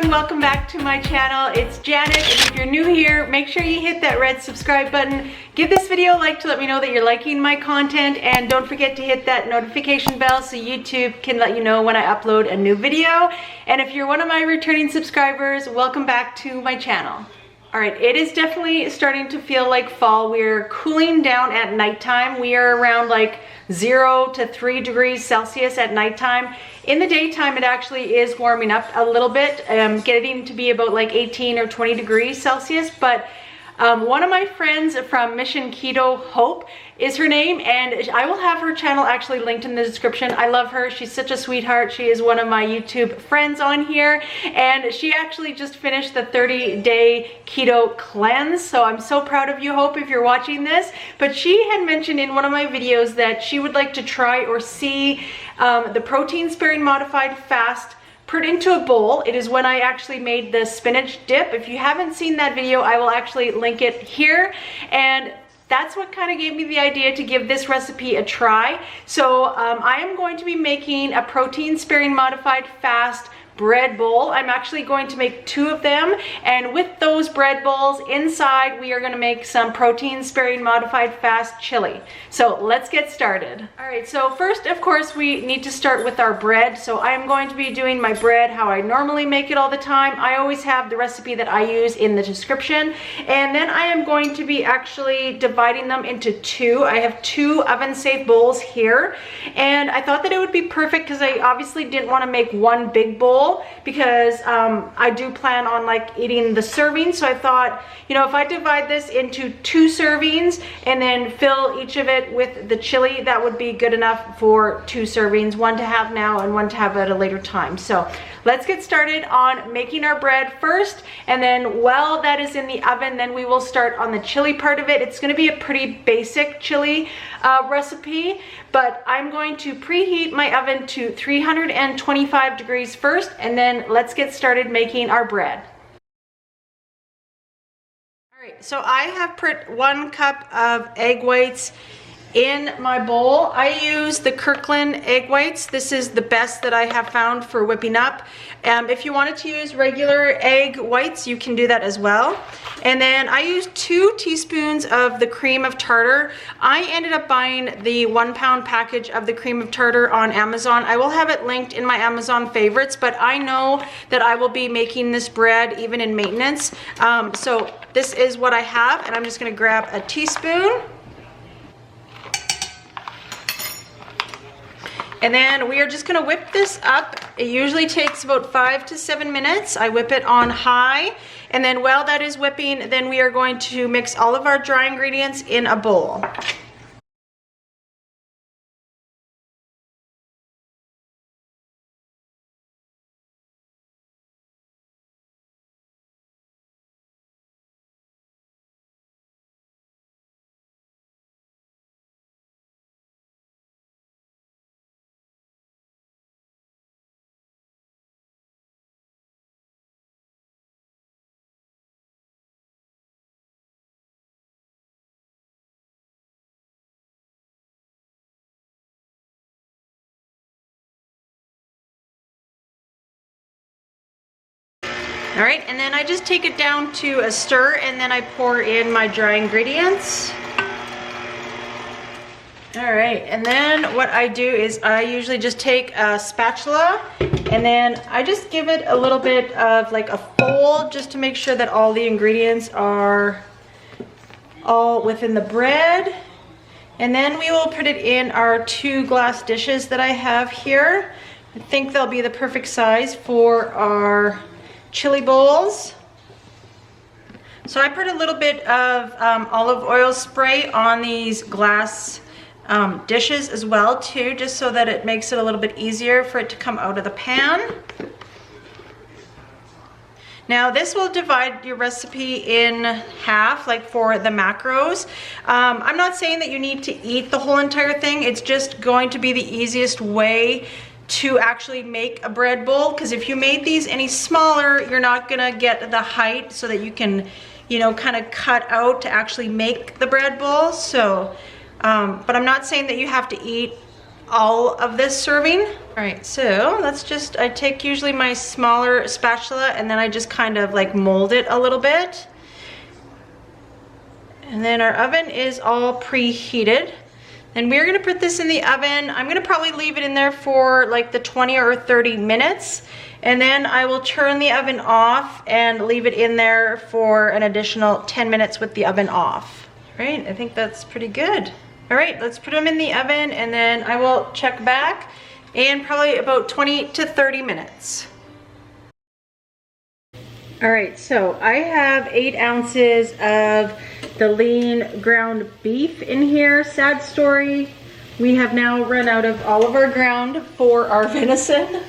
everyone, welcome back to my channel. It's Janet, and if you're new here, make sure you hit that red subscribe button. Give this video a like to let me know that you're liking my content, and don't forget to hit that notification bell so YouTube can let you know when I upload a new video. And if you're one of my returning subscribers, welcome back to my channel. All right, it is definitely starting to feel like fall. We're cooling down at nighttime. We are around like 0 to 3 degrees Celsius at nighttime. In the daytime, it actually is warming up a little bit, getting to be about like 18 or 20 degrees Celsius. But one of my friends from Mission Keto, Hope is her name, and I will have her channel actually linked in the description. I love her. She's such a sweetheart. She is one of my YouTube friends on here, and she actually just finished the 30-day keto cleanse. So I'm so proud of you, Hope, if you're watching this. But she had mentioned in one of my videos that she would like to try or see the protein sparing modified fast put into a bowl. It is when I actually made the spinach dip. If you haven't seen that video, I will actually link it here. And that's what kind of gave me the idea to give this recipe a try. So I am going to be making a protein sparing modified fast bread bowl. I'm actually going to make 2 of them, and with those bread bowls inside, we are going to make some protein sparing modified fast chili. So let's get started. All right, so first, of course, we need to start with our bread. So I'm going to be doing my bread how I normally make it all the time. I always have the recipe that I use in the description, and then I am going to be actually dividing them into 2. I have 2 oven safe bowls here, and I thought that it would be perfect because I obviously didn't want to make one big bowl, because I do plan on like eating the servings. So I thought, you know, if I divide this into 2 servings and then fill each of it with the chili, that would be good enough for 2 servings, one to have now and one to have at a later time. So let's get started on making our bread first, and then while that is in the oven, then we will start on the chili part of it. It's going to be a pretty basic chili recipe, but I'm going to preheat my oven to 325 degrees first, and then let's get started making our bread. All right, so I have put 1 cup of egg whites in my bowl. I use the Kirkland egg whites. This is the best that I have found for whipping up. If you wanted to use regular egg whites, you can do that as well. And then I use 2 teaspoons of the cream of tartar. I ended up buying the 1-pound package of the cream of tartar on Amazon. I will have it linked in my Amazon favorites, but I know that I will be making this bread even in maintenance. So this is what I have, and I'm just gonna grab a teaspoon. And then we are just gonna whip this up. It usually takes about 5 to 7 minutes. I whip it on high. And then while that is whipping, then we are going to mix all of our dry ingredients in a bowl. All right, and then I just take it down to a stir, and then I pour in my dry ingredients. All right, and then what I do is I usually just take a spatula, and then I just give it a little bit of like a fold just to make sure that all the ingredients are all within the bread. And then we will put it in our 2 glass dishes that I have here. I think they'll be the perfect size for our chili bowls. So I put a little bit of olive oil spray on these glass dishes as well too, just so that it makes it a little bit easier for it to come out of the pan. Now this will divide your recipe in half, like for the macros. I'm not saying that you need to eat the whole entire thing. It's just going to be the easiest way to actually make a bread bowl, because if you made these any smaller, you're not gonna get the height so that you can, you know, kind of cut out to actually make the bread bowl. So, but I'm not saying that you have to eat all of this serving. All right, so let's just, I take usually my smaller spatula and then I just kind of like mold it a little bit. And then our oven is all preheated. And we're gonna put this in the oven. I'm gonna probably leave it in there for like the 20 or 30 minutes. And then I will turn the oven off and leave it in there for an additional 10 minutes with the oven off. All right, I think that's pretty good. All right, let's put them in the oven and then I will check back in probably about 20 to 30 minutes. All right, so I have 8 ounces of the lean ground beef in here. Sad story, we have now run out of all of our ground for our venison.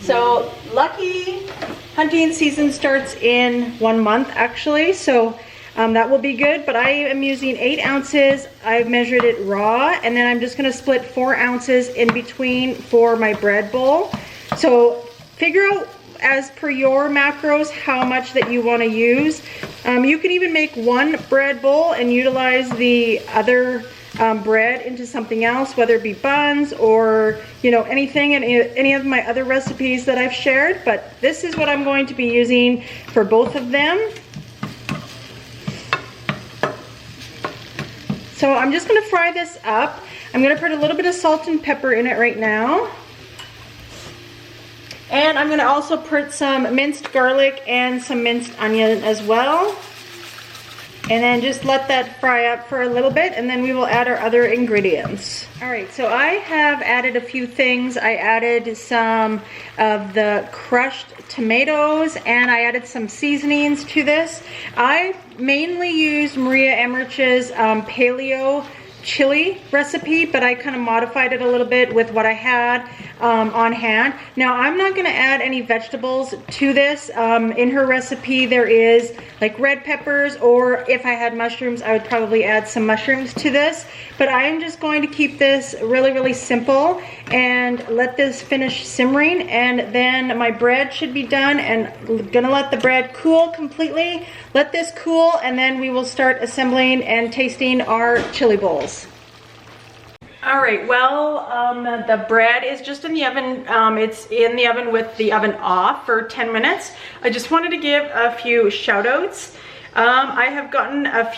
So lucky hunting season starts in 1 month actually, so that will be good, but I am using 8 ounces. I've measured it raw, and then I'm just gonna split 4 ounces in between for my bread bowl. So figure out as per your macros how much that you want to use. You can even make 1 bread bowl and utilize the other bread into something else, whether it be buns or, you know, anything in any of my other recipes that I've shared, but this is what I'm going to be using for both of them. So I'm just gonna fry this up. I'm gonna put a little bit of salt and pepper in it right now. And I'm gonna also put some minced garlic and some minced onion as well. And then just let that fry up for a little bit, and then we will add our other ingredients. All right, so I have added a few things. I added some of the crushed tomatoes and I added some seasonings to this. I mainly used Maria Emmerich's paleo chili recipe, but I kind of modified it a little bit with what I had on hand. Now I'm not going to add any vegetables to this. In her recipe there is like red peppers, or if I had mushrooms I would probably add some mushrooms to this, but I am just going to keep this really simple and let this finish simmering, and then my bread should be done, and gonna let the bread cool completely. Let this cool, and then we will start assembling and tasting our chili bowls. All right, well, the bread is just in the oven. It's in the oven with the oven off for 10 minutes. I just wanted to give a few shout outs. I have gotten a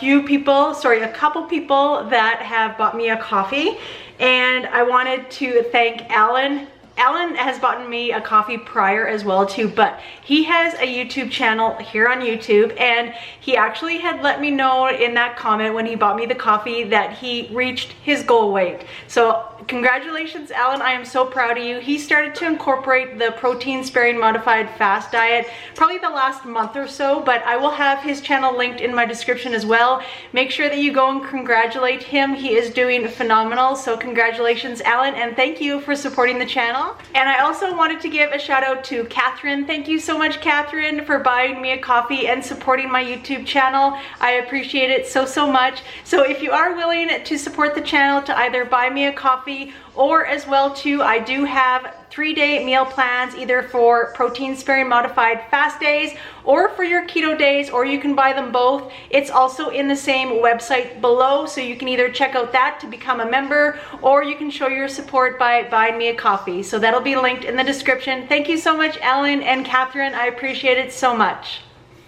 couple people that have bought me a coffee, and I wanted to thank Alan. Alan has bought me a coffee prior as well too, but he has a YouTube channel here on YouTube, and he actually had let me know in that comment when he bought me the coffee that he reached his goal weight. So congratulations, Alan. I am so proud of you. He started to incorporate the protein sparing modified fast diet probably the last month or so, but I will have his channel linked in my description as well. Make sure that you go and congratulate him. He is doing phenomenal. So congratulations, Alan, and thank you for supporting the channel. And I also wanted to give a shout out to Catherine. Thank you so much, Catherine, for buying me a coffee and supporting my YouTube channel. I appreciate it so much. So if you are willing to support the channel, to either buy me a coffee, or as well too, I do have 3-day meal plans, either for protein sparing modified fast days or for your keto days, or you can buy them both. It's also in the same website below, so you can either check out that to become a member, or you can show your support by buying me a coffee. So that'll be linked in the description. Thank you so much, Alan and Catherine. I appreciate it so much.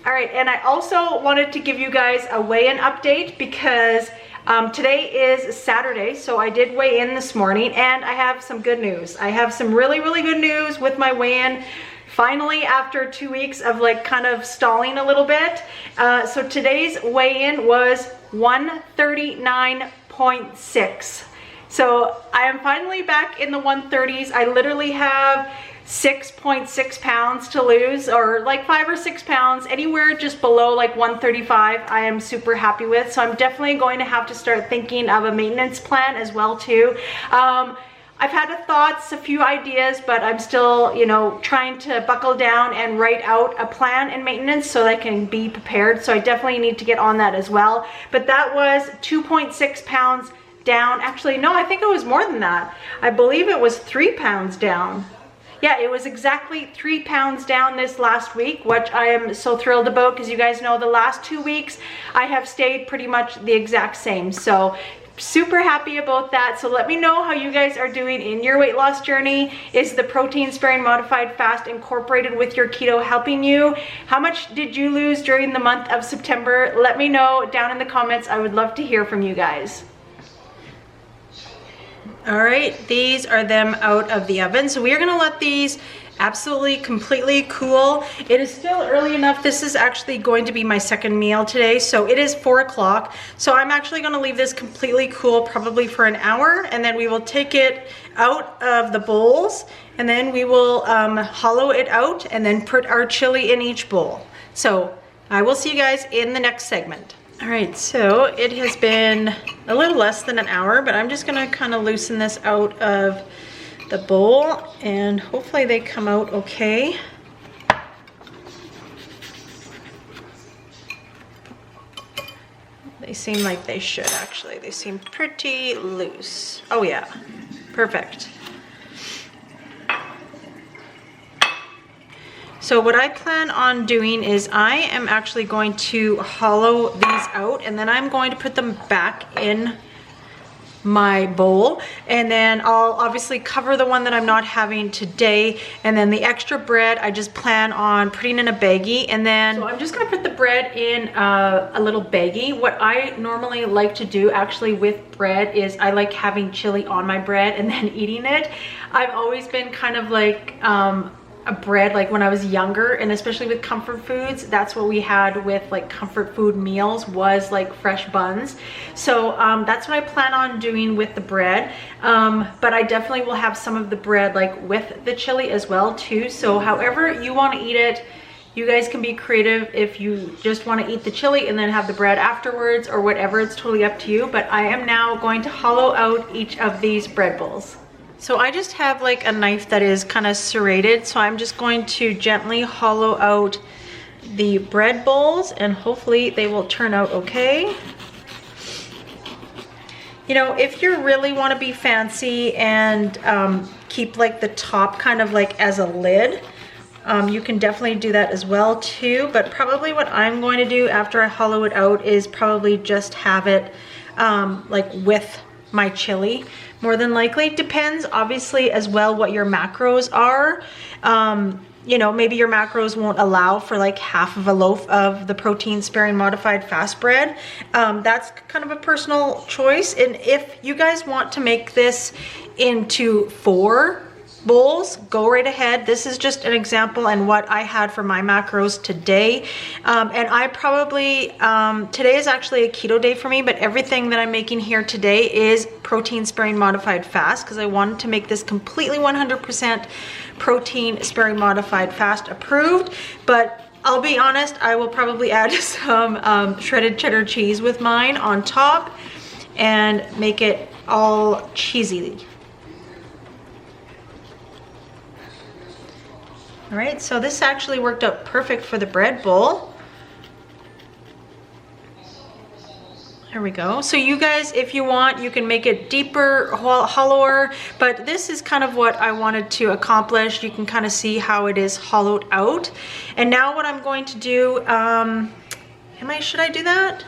All right, and I also wanted to give you guys a weigh-in update because today is Saturday, so I did weigh in this morning, and I have some good news. I have some really good news with my weigh-in. Finally, after 2 weeks of like kind of stalling a little bit. So today's weigh-in was 139.6. So I am finally back in the 130s. I literally have 6.6 pounds to lose, or like 5 or 6 pounds, anywhere just below like 135 I am super happy with. So I'm definitely going to have to start thinking of a maintenance plan as well too. I've had a few ideas, but I'm still, you know, trying to buckle down and write out a plan in maintenance so that I can be prepared. So I definitely need to get on that as well. But that was 2.6 pounds down. Actually, no, I think it was more than that. I believe it was 3 pounds down. Yeah, it was exactly 3 pounds down this last week, which I am so thrilled about, because you guys know the last 2 weeks I have stayed pretty much the exact same. So super happy about that. So let me know how you guys are doing in your weight loss journey. Is the protein sparing modified fast incorporated with your keto helping you? How much did you lose during the month of September? Let me know down in the comments. I would love to hear from you guys. All right, these are them out of the oven. So we are gonna let these absolutely completely cool. It is still early enough. This is actually going to be my second meal today. So it is 4 o'clock. So I'm actually gonna leave this completely cool probably for an hour, and then we will take it out of the bowls, and then we will hollow it out and then put our chili in each bowl. So I will see you guys in the next segment. All right, so it has been a little less than an hour, but I'm just gonna kind of loosen this out of the bowl, and hopefully they come out okay. They seem like they should actually. They seem pretty loose. Oh yeah, perfect. So what I plan on doing is I am actually going to hollow these out, and then I'm going to put them back in my bowl, and then I'll obviously cover the one that I'm not having today, and then the extra bread I just plan on putting in a baggie. And then so I'm just gonna put the bread in a little baggie. What I normally like to do actually with bread is I like having chili on my bread and then eating it. I've always been kind of like a bread, like when I was younger, and especially with comfort foods, that's what we had with like comfort food meals, was like fresh buns. So that's what I plan on doing with the bread, but I definitely will have some of the bread like with the chili as well too. So however you want to eat it, you guys can be creative. If you just want to eat the chili and then have the bread afterwards or whatever, it's totally up to you. But I am now going to hollow out each of these bread bowls. So I just have like a knife that is kind of serrated, so I'm just going to gently hollow out the bread bowls, and hopefully they will turn out okay. You know, if you really want to be fancy and keep like the top kind of like as a lid, you can definitely do that as well too. But probably what I'm going to do after I hollow it out is probably just have it like with my chili, more than likely. Depends obviously as well what your macros are. You know, maybe your macros won't allow for like half of a loaf of the protein sparing modified fast bread. That's kind of a personal choice. And if you guys want to make this into 4 bowls, go right ahead. This is just an example and what I had for my macros today. And I probably, today is actually a keto day for me, but everything that I'm making here today is protein sparing modified fast, because I wanted to make this completely 100% protein sparing modified fast approved. But I'll be honest, I will probably add some shredded cheddar cheese with mine on top and make it all cheesy. All right, so this actually worked out perfect for the bread bowl. There we go. So you guys, if you want, you can make it deeper, hollower, but this is kind of what I wanted to accomplish. You can kind of see how it is hollowed out. And now what I'm going to do, should I do that?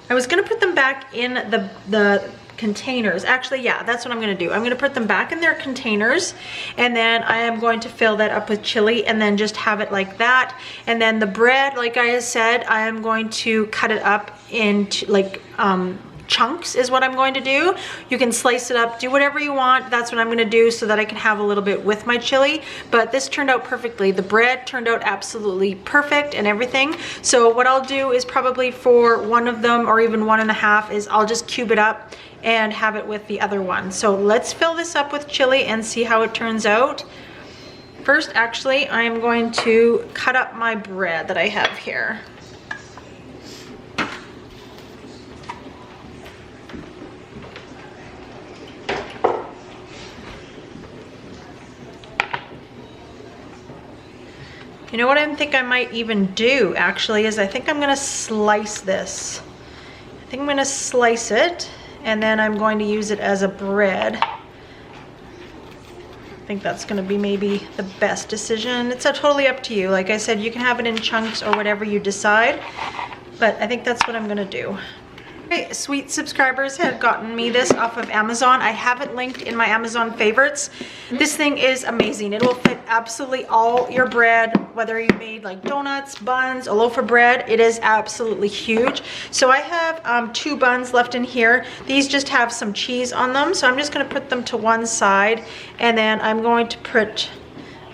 I was gonna put them back in the containers. Actually, yeah, that's what I'm gonna do. I'm gonna put them back in their containers, and then I am going to fill that up with chili and then just have it like that. And then the bread, like I said, I am going to cut it up into like chunks is what I'm going to do. You can slice it up, do whatever you want. That's what I'm gonna do so that I can have a little bit with my chili. But this turned out perfectly. The bread turned out absolutely perfect and everything. So what I'll do is probably for one of them, or even 1.5, is I'll just cube it up and have it with the other one. So let's fill this up with chili and see how it turns out. First, actually, I am going to cut up my bread that I have here. You know what I think I might even do actually is I think I'm gonna slice this. I think I'm gonna slice it, and then I'm going to use it as a bread. I think that's gonna be maybe the best decision. It's totally up to you. Like I said, you can have it in chunks or whatever you decide, but I think that's what I'm gonna do. Sweet subscribers had gotten me this off of Amazon. I have it linked in my Amazon favorites. This thing is amazing. It will fit absolutely all your bread, whether you made like donuts, buns, a loaf of bread. It is absolutely huge. So I have 2 buns left in here. These just have some cheese on them. So I'm just going to put them to one side, and then I'm going to put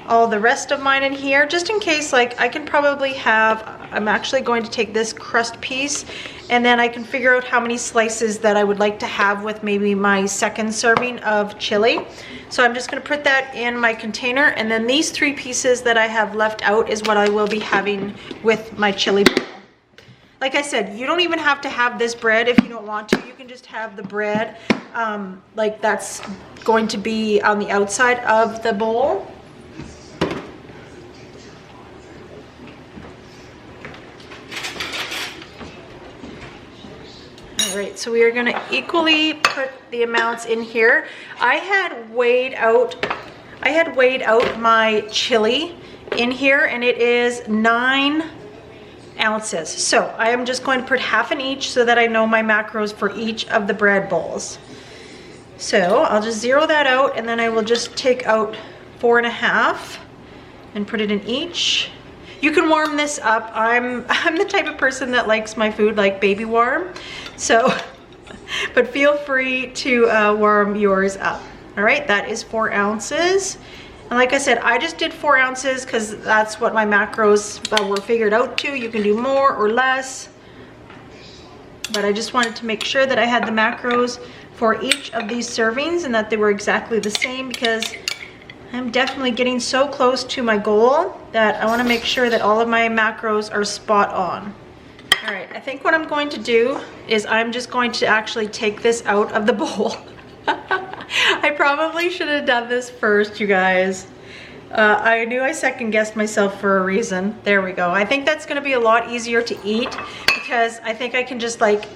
all the rest of mine in here just in case. Like, I can probably have, I'm actually going to take this crust piece, and then I can figure out how many slices that I would like to have with maybe my second serving of chili. So I'm just going to put that in my container, and then these 3 pieces that I have left out is what I will be having with my chili bowl. Like I said, you don't even have to have this bread if you don't want to. You can just have the bread like that's going to be on the outside of the bowl. All right, so we are going to equally put the amounts in here. I had weighed out my chili in here, and it is 9 ounces. So I am just going to put half in each so that I know my macros for each of the bread bowls. So I'll just zero that out, and then I will just take out 4.5 and put it in each. You can warm this up. I'm the type of person that likes my food like baby warm. So, but feel free to warm yours up. All right, that is 4 ounces. And like I said, I just did 4 ounces because that's what my macros were figured out to. You can do more or less. But I just wanted to make sure that I had the macros for each of these servings and that they were exactly the same, because I'm definitely getting so close to my goal that I want to make sure that all of my macros are spot on. All right, I think what I'm going to do is I'm just going to actually take this out of the bowl. I probably should have done this first, you guys. I knew I second guessed myself for a reason. There we go. I think that's going to be a lot easier to eat because I think I can just like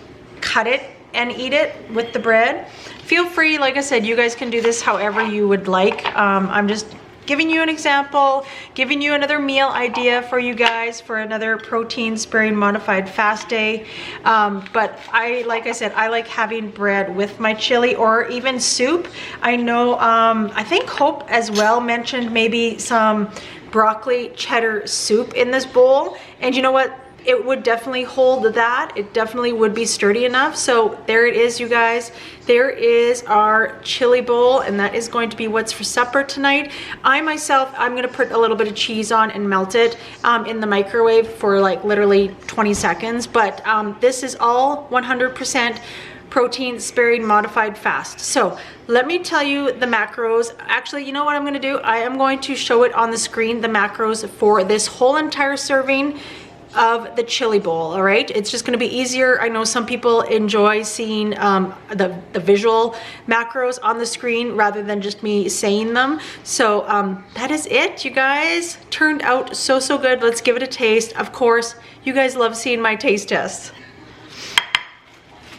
cut it and eat it with the bread. Feel free, like I said, you guys can do this however you would like. I'm just giving you an example, giving you another meal idea for you guys for another protein sparing modified fast day. But like I said, I like having bread with my chili or even soup. I know, I think Hope as well mentioned maybe some broccoli cheddar soup in this bowl. And you know what? It would definitely hold that. It definitely would be sturdy enough. So there it is, you guys. There is our chili bowl, and that is going to be what's for supper tonight. I'm gonna put a little bit of cheese on and melt it in the microwave for like literally 20 seconds. But this is all 100% protein sparing modified fast. So let me tell you the macros. Actually, you know what I'm gonna do? I am going to show it on the screen, the macros for this whole entire serving of the chili bowl. All right, it's just going to be easier. I know some people enjoy seeing the visual macros on the screen rather than just me saying them. So that is it, you guys. Turned out so good. Let's give it a taste. Of course, you guys love seeing my taste tests.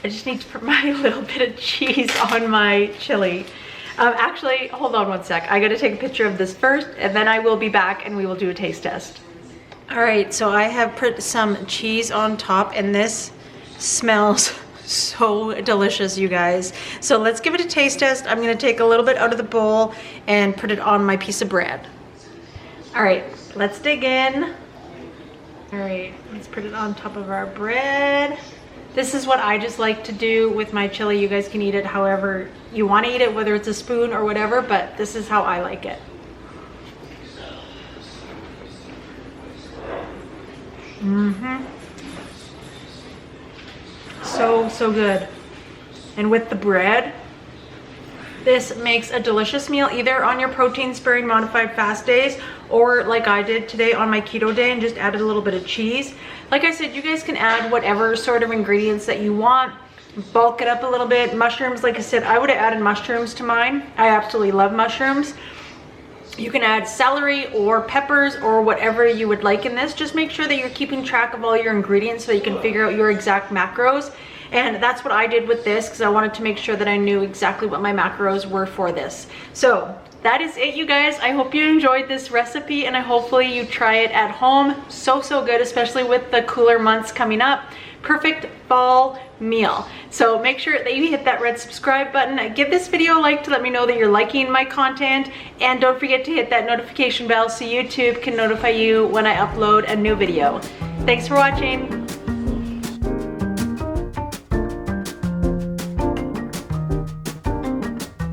I just need to put my little bit of cheese on my chili. Actually, hold on one sec. I got to take a picture of this first, and then I will be back and we will do a taste test. All right, so I have put some cheese on top, and this smells so delicious, you guys. So let's give it a taste test. I'm gonna take a little bit out of the bowl and put it on my piece of bread. All right, let's dig in. All right, let's put it on top of our bread. This is what I just like to do with my chili. You guys can eat it however you want to eat it, whether it's a spoon or whatever, but this is how I like it. So good. And with the bread, this makes a delicious meal either on your protein sparing modified fast days or like I did today on my keto day and just added a little bit of cheese. Like I said, you guys can add whatever sort of ingredients that you want. Bulk it up a little bit. Mushrooms, like I said, I would have added mushrooms to mine. I absolutely love mushrooms. You can add celery or peppers or whatever you would like in this. Just make sure that you're keeping track of all your ingredients so you can figure out your exact macros. And that's what I did with this because I wanted to make sure that I knew exactly what my macros were for this. So that is it, you guys. I hope you enjoyed this recipe and hopefully you try it at home. So good, especially with the cooler months coming up. perfect fall meal. So make sure that you hit that red subscribe button. Give this video a like to let me know that you're liking my content, and don't forget to hit that notification bell so YouTube can notify you when I upload a new video. Thanks for watching.